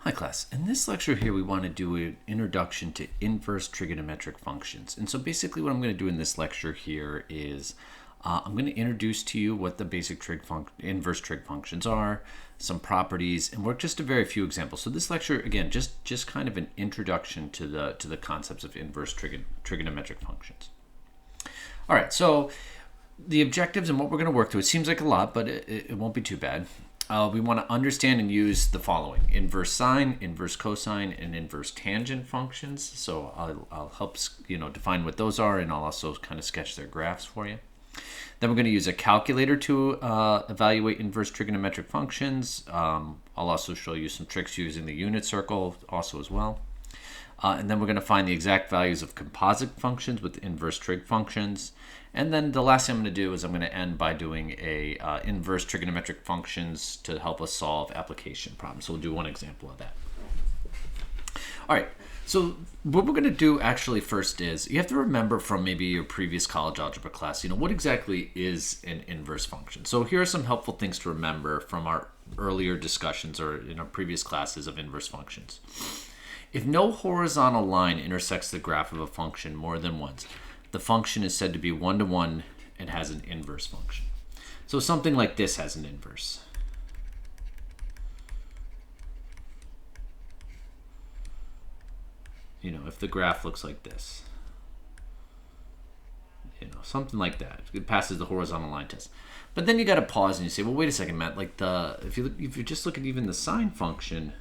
Hi class, in this lecture here we want to do an introduction to inverse trigonometric functions. And so basically what I'm going to do in this lecture here is I'm going to introduce to you what the basic inverse trig functions are, some properties, and work just a very few examples. So this lecture, again, just kind of an introduction to the concepts of inverse trigonometric functions. All right, so the objectives and what we're going to work through, it seems like a lot, but it won't be too bad. We want to understand and use the following: inverse sine, inverse cosine, and inverse tangent functions. So I'll help define what those are, and I'll also kind of sketch their graphs for you. Then we're going to use a calculator to evaluate inverse trigonometric functions. I'll also show you some tricks using the unit circle also as well. And then we're going to find the exact values of composite functions with inverse trig functions. And then the last thing I'm going to do is I'm going to end by doing a inverse trigonometric functions to help us solve application problems. So we'll do one example of that. All right, so what we're going to do actually first is you have to remember from maybe your previous college algebra class, what exactly is an inverse function. So here are some helpful things to remember from our earlier discussions or in our previous classes of inverse functions. If no horizontal line intersects the graph of a function more than once, the function is said to be one-to-one and has an inverse function. So something like this has an inverse. If the graph looks like this. Something like that. It passes the horizontal line test. But then you got to pause and you say, well, wait a second, Matt. Like if you just look at even the sine function,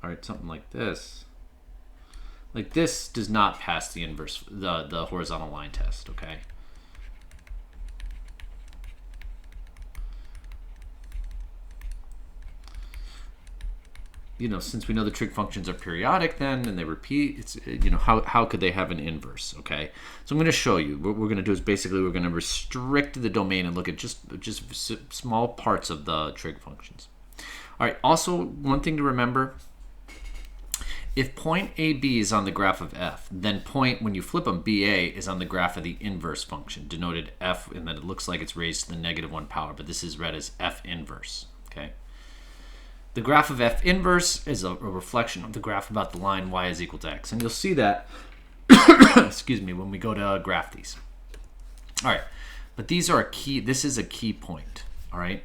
all right, something like this. Like this does not pass the inverse, the horizontal line test, okay? Since we know the trig functions are periodic then, and they repeat, it's, how could they have an inverse, okay? So I'm going to show you. What we're going to do is basically we're going to restrict the domain and look at just small parts of the trig functions. All right, also one thing to remember, if point AB is on the graph of f, then when you flip them, BA is on the graph of the inverse function, denoted f, and then it looks like it's raised to the -1 power, but this is read as f inverse, okay? The graph of f inverse is a reflection of the graph about the line y is equal to x, and you'll see that, excuse me, when we go to graph these. All right, but these are this is a key point, all right?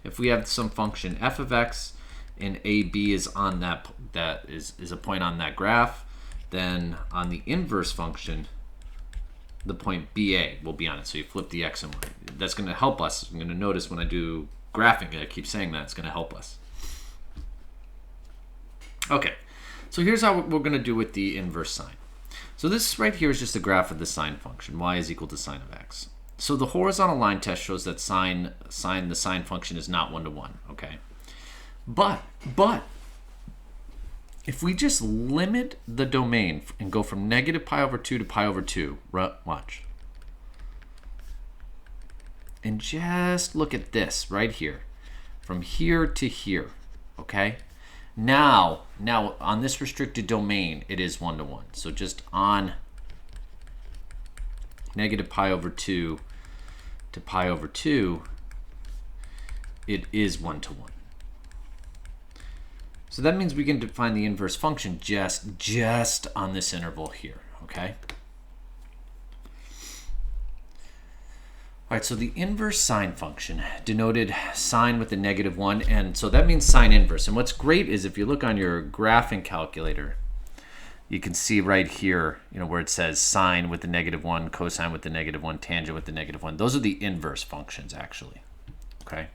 If we have some function f of x, and AB is on that is a point on that graph, then on the inverse function, the point BA will be on it. So you flip the x and y. That's going to help us. I'm going to notice when I do graphing, I keep saying that, it's going to help us. Okay, so here's how we're going to do with the inverse sine. So this right here is just a graph of the sine function. Y is equal to sine of x. So the horizontal line test shows that the sine function is not one-to-one, okay? But if we just limit the domain and go from -π/2 to π/2, watch. And just look at this right here, from here to here, okay? Now on this restricted domain, it is one-to-one. So just on -π/2 to π/2, it is one-to-one. So that means we can define the inverse function just on this interval here, okay? All right, so the inverse sine function denoted sine with the -1, and so that means sine inverse. And what's great is if you look on your graphing calculator, you can see right here, where it says sine with the -1, cosine with the -1, tangent with the -1. Those are the inverse functions, actually, okay?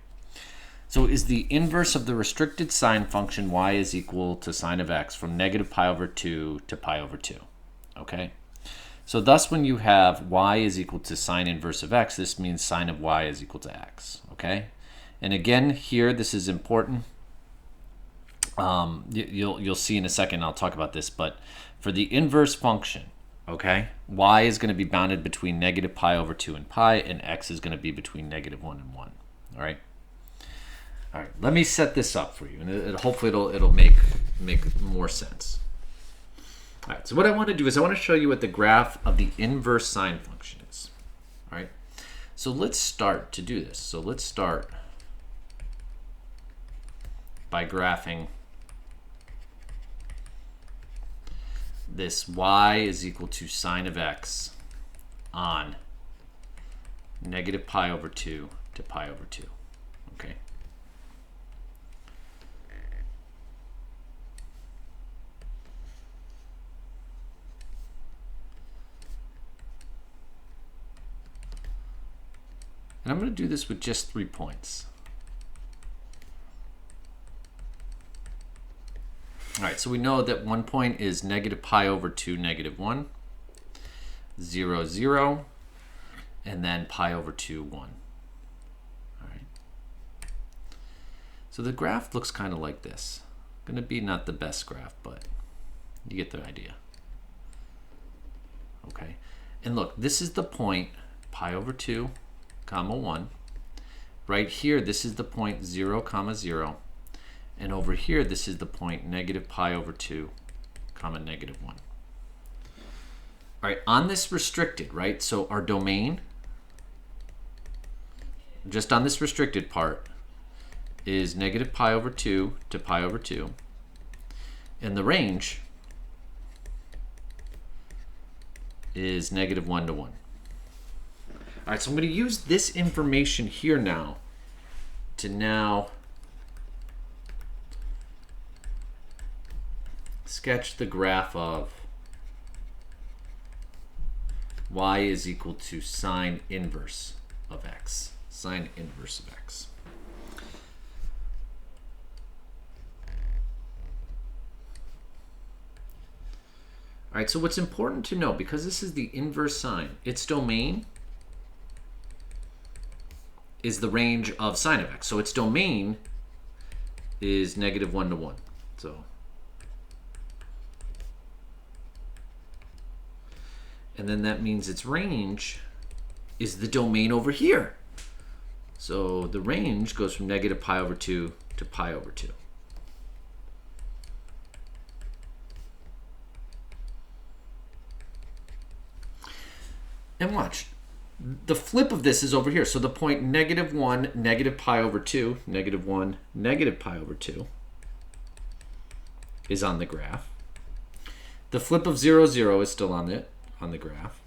So is the inverse of the restricted sine function y is equal to sine of x from -π/2 to π/2, okay? So thus when you have y is equal to sine inverse of x, this means sine of y is equal to x, okay? And again, here, this is important. You'll see in a second, I'll talk about this, but for the inverse function, okay, y is going to be bounded between -π/2 and pi, and x is going to be between -1 and 1, all right? All right, let me set this up for you, and hopefully it'll make more sense. All right, so what I want to do is I want to show you what the graph of the inverse sine function is. All right, so let's start to do this. So let's start by graphing this y is equal to sine of x on negative pi over 2 to pi over 2. Okay. And I'm going to do this with just 3 points. All right, so we know that 1 point is negative pi over 2, negative 1, 0, 0, and then pi over 2, 1. All right. So the graph looks kind of like this. Going to be not the best graph, but you get the idea. Okay. And look, this is the point pi over 2, comma 1. Right here, this is the point 0, comma 0. And over here, this is the point negative pi over 2, comma negative 1. All right, on this restricted, right? So our domain, just on this restricted part, is negative pi over 2 to pi over 2. And the range is negative 1 to 1. All right, so I'm going to use this information here now to sketch the graph of y is equal to sine inverse of x. Sine inverse of x. All right, so what's important to know, because this is the inverse sine, its domain is the range of sine of x. So its domain is negative 1 to 1. So, and then that means its range is the domain over here. So the range goes from negative pi over 2 to pi over 2. And watch, the flip of this is over here. So the point negative 1, negative pi over 2, negative 1, negative pi over 2 is on the graph. The flip of 0, 0 is still on the graph.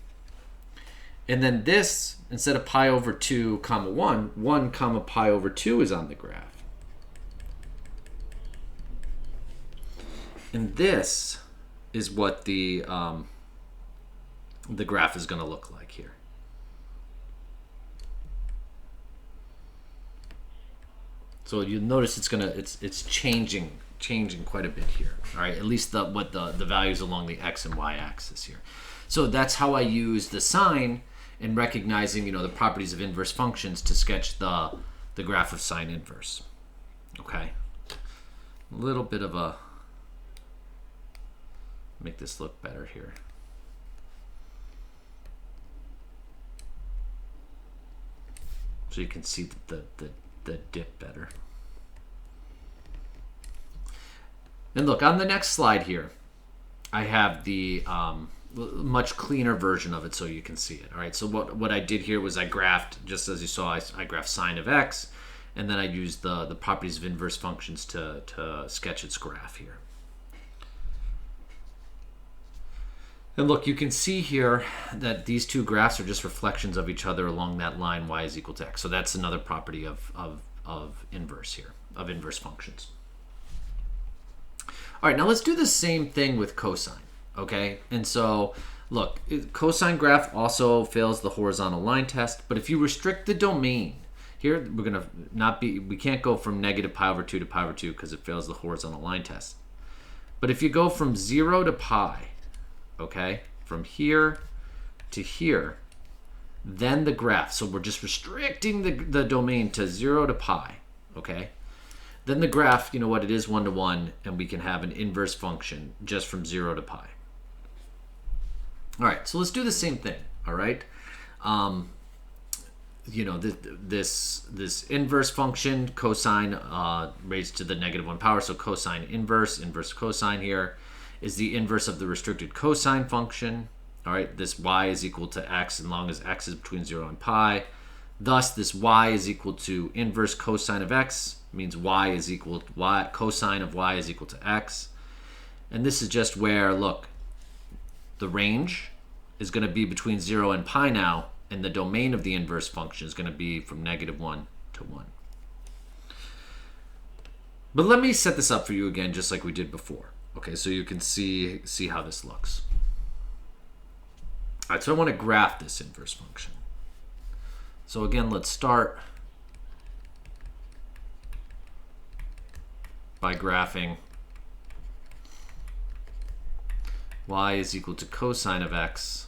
And then this, instead of pi over 2, comma 1, 1 comma pi over 2 is on the graph. And this is what the graph is going to look like here. So you'll notice it's changing quite a bit here. All right, at least the values along the x and y axis here. So that's how I use the sine in recognizing, the properties of inverse functions to sketch the graph of sine inverse. Okay, a little bit of a make this look better here. So you can see the dip better. And look, on the next slide here, I have the much cleaner version of it so you can see it. All right, so what I did here was I graphed, just as you saw, I graphed sine of x, and then I used the properties of inverse functions to sketch its graph here. And look, you can see here that these two graphs are just reflections of each other along that line y is equal to x. So that's another property of inverse here, of inverse functions. All right, now let's do the same thing with cosine, okay? And so, look, cosine graph also fails the horizontal line test, but if you restrict the domain, here we're gonna we can't go from negative pi over 2 to pi over 2 because it fails the horizontal line test. But if you go from 0 to pi, okay, from here to here, then the graph, so we're just restricting the domain to 0 to pi, okay? Then the graph, you know what, it is 1 to 1, and we can have an inverse function just from 0 to pi. All right, so let's do the same thing, all right? This inverse function, cosine raised to the negative 1 power, so cosine inverse cosine here, is the inverse of the restricted cosine function. All right, this y is equal to x as long as x is between 0 and pi. Thus, this y is equal to inverse cosine of x, means y is equal to y, cosine of y is equal to x. And this is just where, look, the range is going to be between 0 and pi now, and the domain of the inverse function is going to be from -1 to 1. But let me set this up for you again, just like we did before. Okay, so you can see how this looks. All right, so I want to graph this inverse function. So again, let's start by graphing y is equal to cosine of x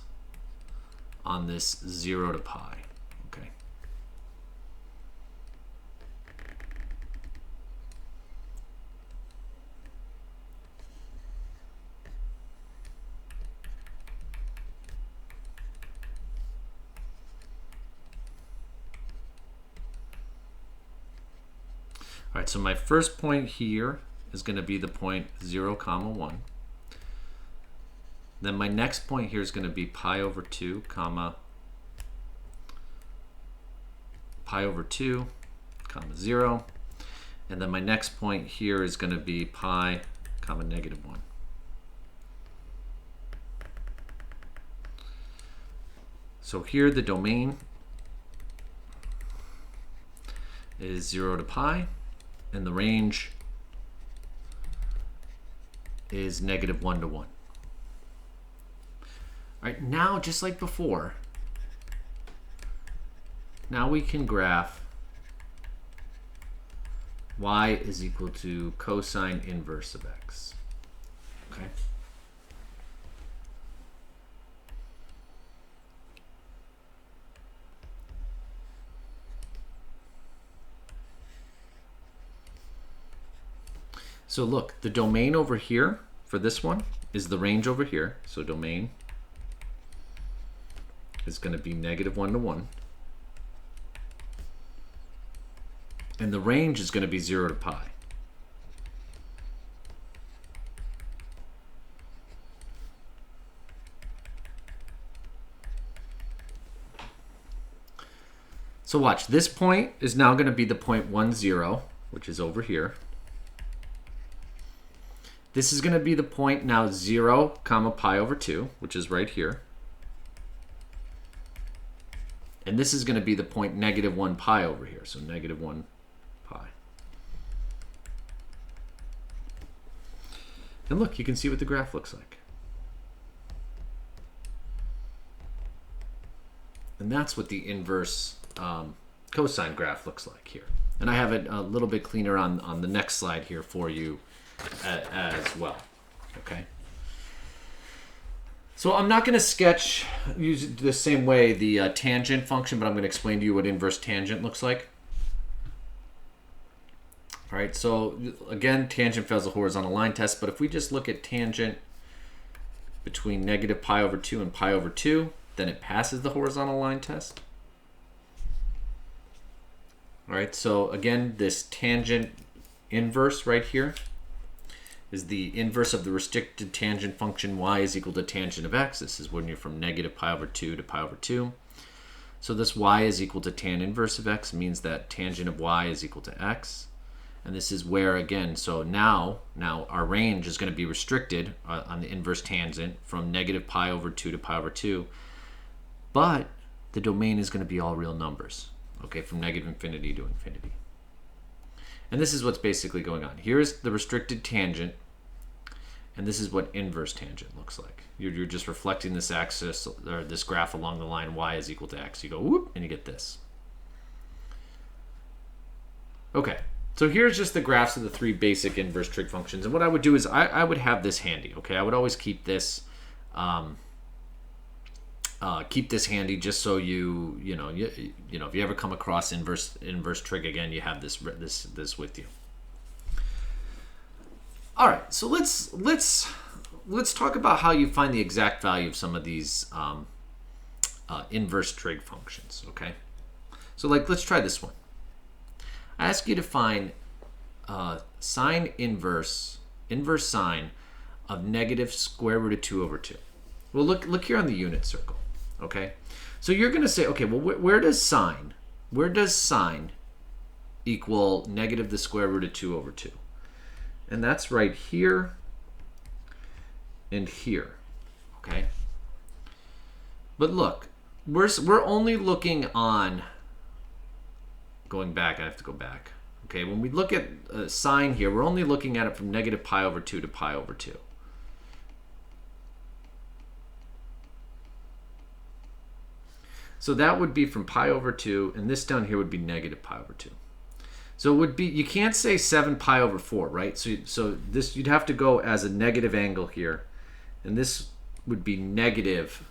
on this 0 to pi. Okay. All right, so my first point here is going to be the point 0, 1. Then my next point here is going to be pi over 2, pi over 2, 0. And then my next point here is going to be pi, -1. So here the domain is 0 to pi, and the range is -1 to 1. All right, now just like before, now we can graph y is equal to cosine inverse of x. Okay. So look, the domain over here for this one is the range over here. So domain is going to be -1 to 1. And the range is going to be 0 to pi. So watch, this point is now going to be the point 1, 0, which is over here. This is going to be the point now 0, pi over 2, which is right here. And this is going to be the point -1 pi over here, so -1 pi. And look, you can see what the graph looks like. And that's what the inverse cosine graph looks like here. And I have it a little bit cleaner on the next slide here for you as well. Okay. So I'm not going to sketch, use the same way, the tangent function, but I'm going to explain to you what inverse tangent looks like. All right, so again, tangent fails the horizontal line test, but if we just look at tangent between -pi over 2 and pi over 2, then it passes the horizontal line test. All right, so again, this tangent inverse right here is the inverse of the restricted tangent function y is equal to tangent of x. This is when you're from -pi over 2 to pi over 2. So this y is equal to tan inverse of x means that tangent of y is equal to x. And this is where, again, so now our range is going to be restricted on the inverse tangent from -pi over 2 to pi over 2. But the domain is going to be all real numbers, okay, from -infinity to infinity. And this is what's basically going on. Here's the restricted tangent, and this is what inverse tangent looks like. You're just reflecting this axis, or this graph along the line y is equal to x. You go whoop, and you get this. Okay, so here's just the graphs of the 3 basic inverse trig functions. And what I would do is I would have this handy, okay? I would always keep this handy just so you know if you ever come across inverse trig again, you have this with you. All right, so let's talk about how you find the exact value of some of these inverse trig functions. Okay, so let's try this one. I ask you to find sine inverse sine of -√2 over 2. Well, look here on the unit circle. Okay, so you're going to say, okay, well, where does sine where does sine equal negative the square root of 2 over 2? And that's right here and here, okay? But look, we're only looking on, going back, I have to go back. Okay, when we look at sine here, we're only looking at it from negative pi over 2 to pi over 2. So that would be from pi over 2, and this down here would be negative pi over 2. So it would be, you can't say 7 pi over 4, right? So this, you'd have to go as a negative angle here, and this would be negative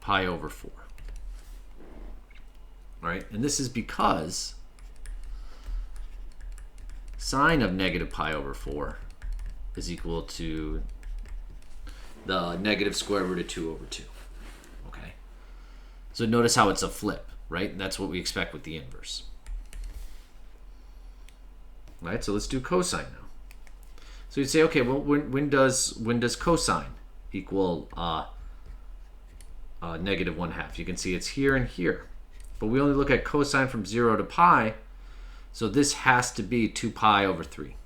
pi over 4. All right, and this is because sine of negative pi over 4 is equal to the negative square root of 2 over 2. Okay, so notice how it's a flip, right? That's what we expect with the inverse. All right, so let's do cosine now. So you'd say, okay, well, when does cosine equal negative 1/2? You can see it's here and here, but we only look at cosine from 0 to pi, so this has to be 2 pi over 3.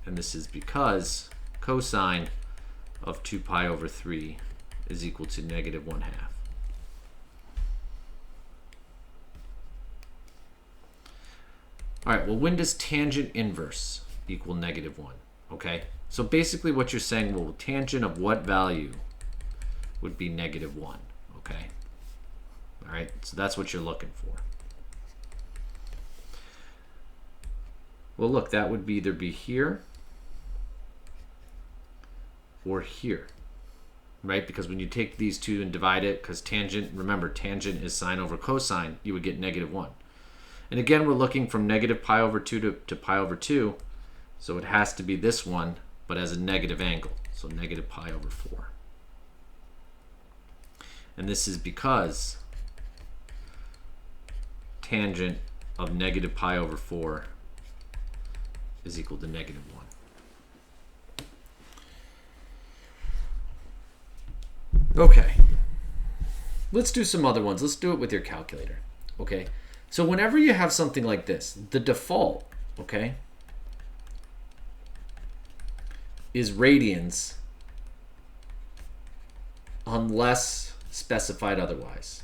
And this is because cosine of 2 pi over 3 is equal to negative 1/2. All right, well, when does tangent inverse equal negative 1? Okay, so basically what you're saying, well, tangent of what value would be negative 1? Okay, all right, so that's what you're looking for. Well, look, that would either be here or here, right? Because when you take these two and divide it, because tangent, remember, tangent is sine over cosine, you would get negative 1. And again, we're looking from negative pi over 2 to pi over 2, so it has to be this one, but as a negative angle, so negative pi over 4. And this is because tangent of negative pi over 4 is equal to negative 1. Okay, let's do some other ones. Let's do it with your calculator. Okay, so whenever you have something like this, the default, okay, is radians unless specified otherwise.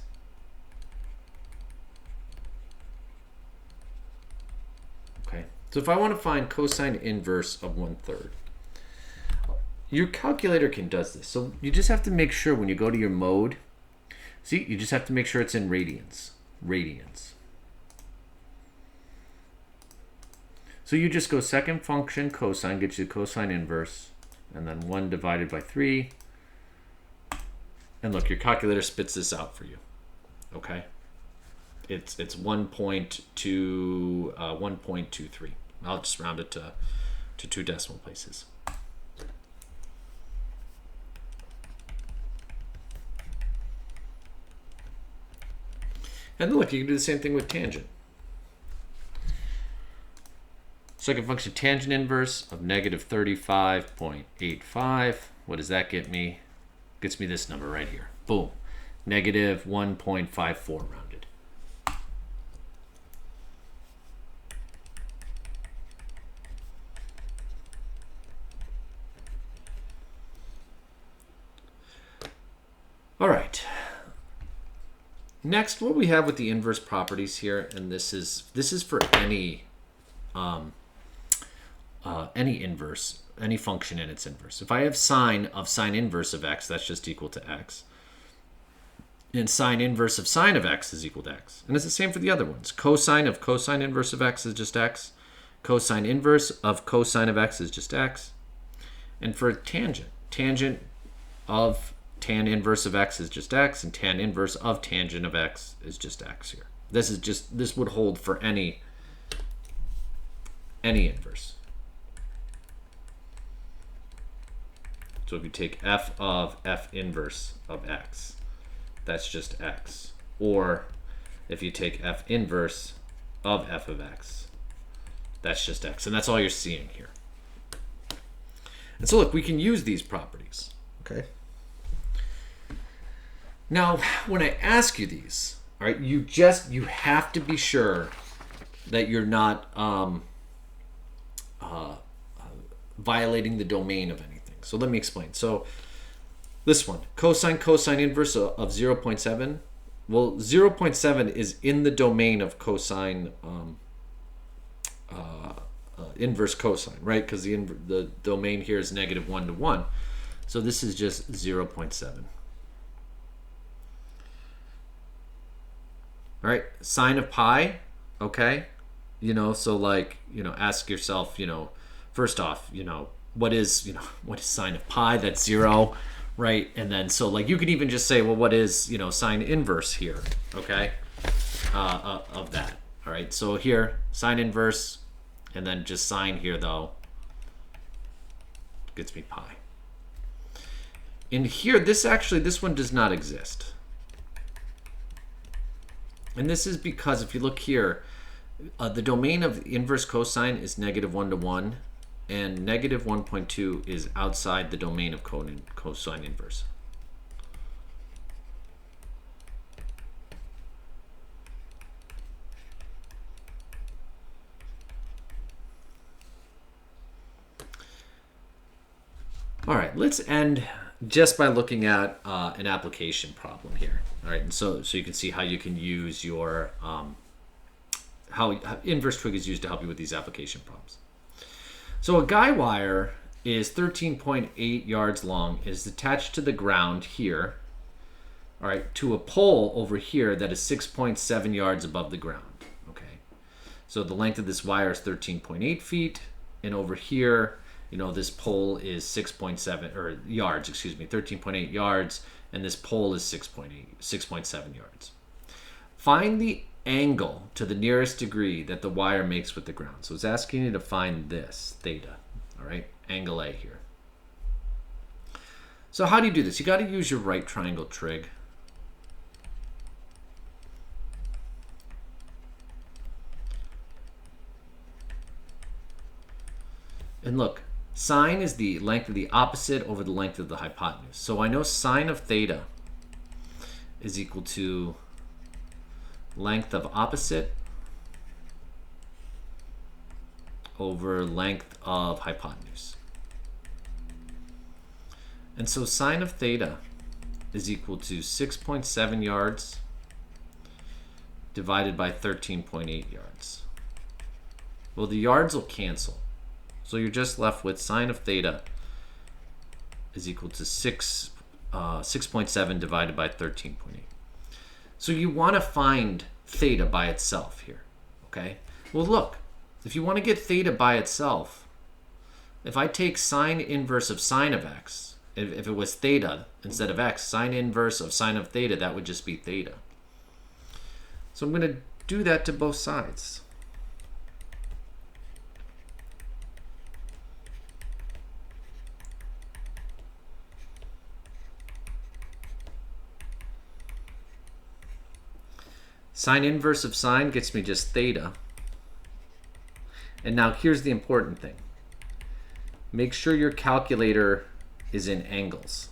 Okay, so if I want to find cosine inverse of 1/3, your calculator can does this. So you just have to make sure when you go to your mode, see, you just have to make sure it's in radians. Radians. So you just go second function cosine gets you cosine inverse, and then 1 divided by 3. And look, your calculator spits this out for you. Okay, it's 1.23. I'll just round it to 2 decimal places. And look, you can do the same thing with tangent. Second function tangent inverse of negative 35.85. What does that get me? Gets me this number right here. Boom. Negative 1.54 rounded. All right. Next, what we have with the inverse properties here, and this is for any inverse, any function and its inverse. If I have sine of sine inverse of x, that's just equal to x. And sine inverse of sine of x is equal to x. And it's the same for the other ones. Cosine of cosine inverse of x is just x. Cosine inverse of cosine of x is just x. And for tangent, tangent of tan inverse of x is just x, and tan inverse of tangent of x is just x here. This would hold for any inverse. So if you take f of f inverse of x, that's just x. Or if you take f inverse of f of x, that's just x. And that's all you're seeing here. And so look, we can use these properties. Okay. Now, when I ask you these, all right, you have to be sure that you're not violating the domain of anything. So let me explain. So this one, cosine inverse of 0.7. Well, 0.7 is in the domain of cosine inverse cosine, right? Because the domain here is negative 1 to 1. So this is just 0.7. All right, sine of pi, okay? So like, ask yourself, first off, what is sine of pi? That's 0, right? And then, so like, you could even just say, well, what is, sine inverse here, okay? Of that, all right? So here, sine inverse, and then just sine here, though, gets me pi. In here, this one does not exist. And this is because if you look here, the domain of inverse cosine is negative 1 to 1, and negative 1.2 is outside the domain of cosine inverse. All right, let's end just by looking at an application problem here. All right, and so you can see how you can use your how inverse trig is used to help you with these application problems. So a guy wire is 13.8 yards long, is attached to the ground here, all right, to a pole over here that is 6.7 yards above the ground. Okay, so the length of this wire is 13.8 feet, and over here, this pole is 6.7 or yards, excuse me, 13.8 yards, and this pole is 6.7 yards. Find the angle to the nearest degree that the wire makes with the ground. So it's asking you to find this, theta, all right, angle A here. So how do you do this? You got to use your right triangle trig. And look, sine is the length of the opposite over the length of the hypotenuse. So I know sine of theta is equal to length of opposite over length of hypotenuse. And so sine of theta is equal to 6.7 yards divided by 13.8 yards. Well, the yards will cancel. So you're just left with sine of theta is equal to 6.7 divided by 13.8. So you want to find theta by itself here, okay? Well, look, if you want to get theta by itself, if I take sine inverse of sine of x, if it was theta instead of x, sine inverse of sine of theta, that would just be theta. So I'm going to do that to both sides. Sine inverse of sine gets me just theta. And now here's the important thing. Make sure your calculator is in angles.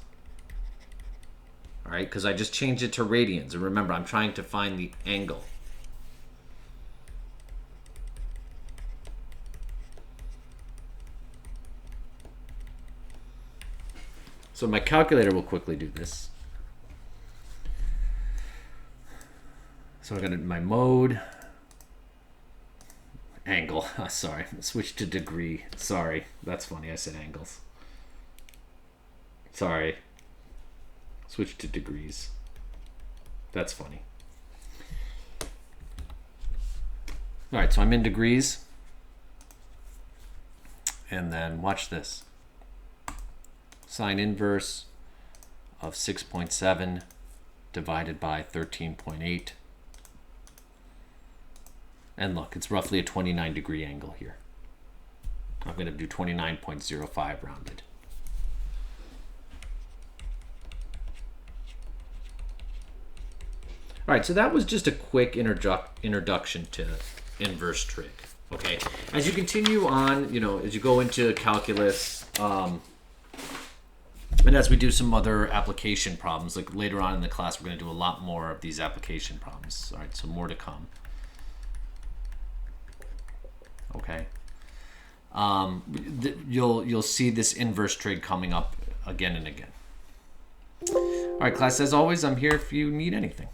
All right, because I just changed it to radians. And remember, I'm trying to find the angle. So my calculator will quickly do this. So I got my mode, angle, sorry, switch to degree. Sorry, that's funny, I said angles. Sorry, switch to degrees. That's funny. All right, so I'm in degrees. And then watch this. Sine inverse of 6.7 divided by 13.8. And look, it's roughly a 29 degree angle here. I'm going to do 29.05 rounded. All right, so that was just a quick introduction to inverse trig. Okay, as you continue on, as you go into calculus, And as we do some other application problems, like later on in the class, we're going to do a lot more of these application problems. All right, so more to come. Okay. You'll see this inverse trig coming up again and again. All right, class, as always, I'm here if you need anything.